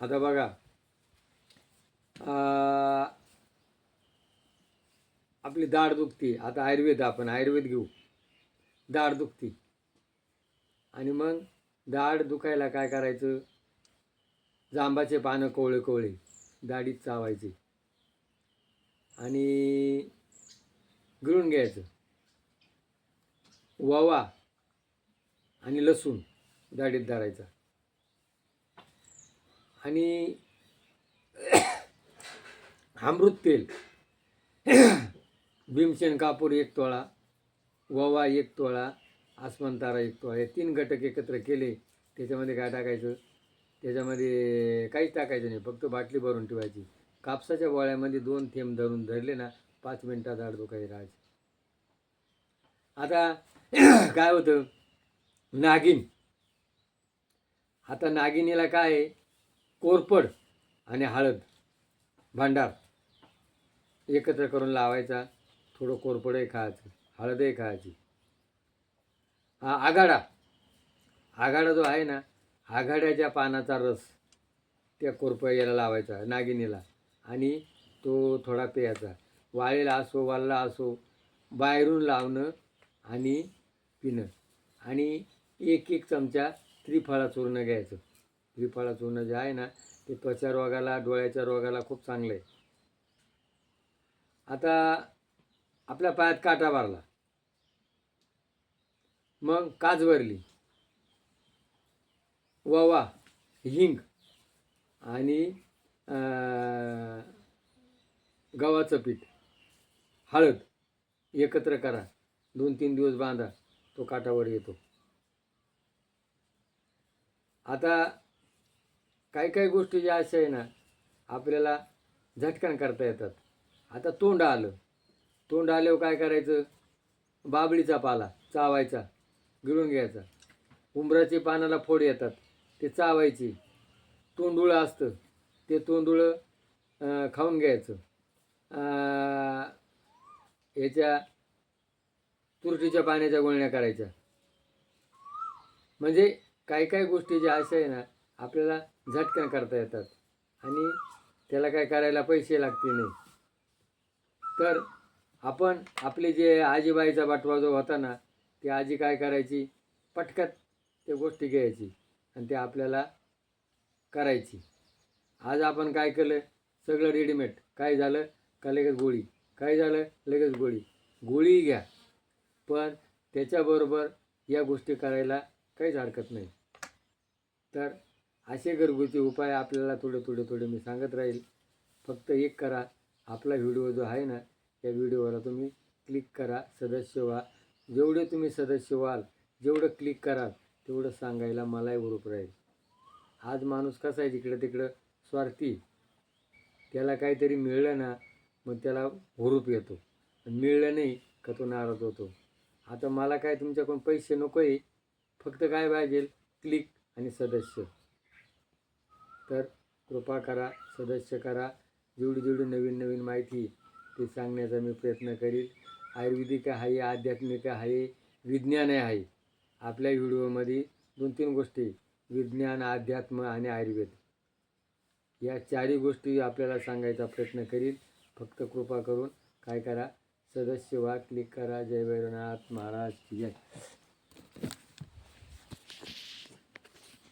आता बघा, आपली दाढ दुखती, आता आपण आयुर्वेद घेऊ. दाढ दुखती आणि मग दाढ दुखायला काय करायचं, जांबाचे पानं कोवळे कोवळे दाढीत चावायचे आणि गिळून घ्यायचं. ओवा आणि लसूण दाढीत धरायचा आणि अमृत तेल, भीमसेन कापूर 1 तोळा, ओवा 1 तोळा, आसमंतारा 1 तोळा, हे 3 घटक एकत्र केले. त्याच्यामध्ये काय टाकायचं, त्याच्यामध्ये काहीच टाकायचं नाही, फक्त बाटली भरून ठेवायची. कापसाच्या गोळ्यामध्ये 2 थेंब धरले ना, 5 मिनिटात दाढ दुखायची राहायची. आता काय होतं, नागिन. आता नागिनीला काय आहे, कोरपड आणि हळद भांडार एकत्र करून लावायचा. थोडं कोरपडही खायचं, हळदही खायची. आघाडा जो आहे ना, आघाड्याच्या पानाचा रस त्या कोरपड्याला लावायचा नागिनीला आणि तो थोडा प्यायचा. वाळलेला असो वाळला असो, बाहेरून लावणं आणि पिणं. आणि 1 चमचा त्रिफळा चूर्ण घ्यायचं. त्रिफळा चूर्ण जे आहे ना, ते त्वचा रोगाला, डोळ्याच्या रोगाला खूप चांगलं आहे. आता आपल्या पायात काटा भरला, मग काच भरली, ओवा, हिंग आणि गव्हाचं पीठ, हळद एकत्र करा, 2-3 दिवस बांधा, तो काटावर येतो. आता काही गोष्टी ज्या अशा आहे ना, आपल्याला झटकन करता येतात. आता तोंड आल्यावर काय करायचं, बाबळीचा पाला चावायचा, गिळून घ्यायचा. उंबराची पानाला फोड येतात, ते चावायची. तोंडुळं असतं, ते तोंडुळं खाऊन घ्यायचं. याच्या तुरटीच्या पाण्याच्या गुळण्या करायच्या. म्हणजे काही गोष्टी ज्या अशा आहे ना, आपल्याला झटकन करता येतात आणि त्याला काय करायला पैसे लागते नाही. तर आपण आपले जे आजीबाईचा बटवा जो होता ना, ती आजी काय करायची, पटकन त्या गोष्टी घ्यायची आणि ते आपल्याला करायची. आज आपण काय केलं, सगळं रेडीमेड. काय झालं का लगेच गोळी, काय झालं लगेच गोळी. गोळी घ्या, पण त्याच्याबरोबर या गोष्टी करायला काहीच हरकत नाही. तर असे घरगुती उपाय आपल्याला थोडे मी सांगत राहील. फक्त एक करा, आपला व्हिडिओ जो आहे ना, त्या व्हिडिओला तुम्ही क्लिक करा, सदस्य व्हा. जेवढे तुम्ही सदस्य व्हाल, जेवढं क्लिक कराल, तेवढं सांगायला मलाही हुरूप राहील. आज माणूस कसा आहे, जिकडं तिकडं स्वार्थी. त्याला काहीतरी मिळलं ना, मग त्याला हुरूप येतो, मिळलं नाही का तो नाराज होतो. आता मला काय तुमच्याकडून पैसे नको आहे, फक्त काय पाहिजे, क्लिक आणि सदस्य. तर कृपा करा, सदस्य करा. जेवढी नवीन माहिती ते सांगण्याचा मी प्रयत्न करील. आयुर्वेदिक आहे, आध्यात्मिक आहे, विज्ञान आहे. आपल्या व्हिडिओमध्ये 2-3 गोष्टी, विज्ञान, अध्यात्म आणि आयुर्वेद, या 4ही गोष्टी आपल्याला सांगायचा प्रयत्न करील. फक्त कृपा करून काय करा, सदस्य व्हा, क्लिक करा. जय भैरवनाथ महाराज की जय.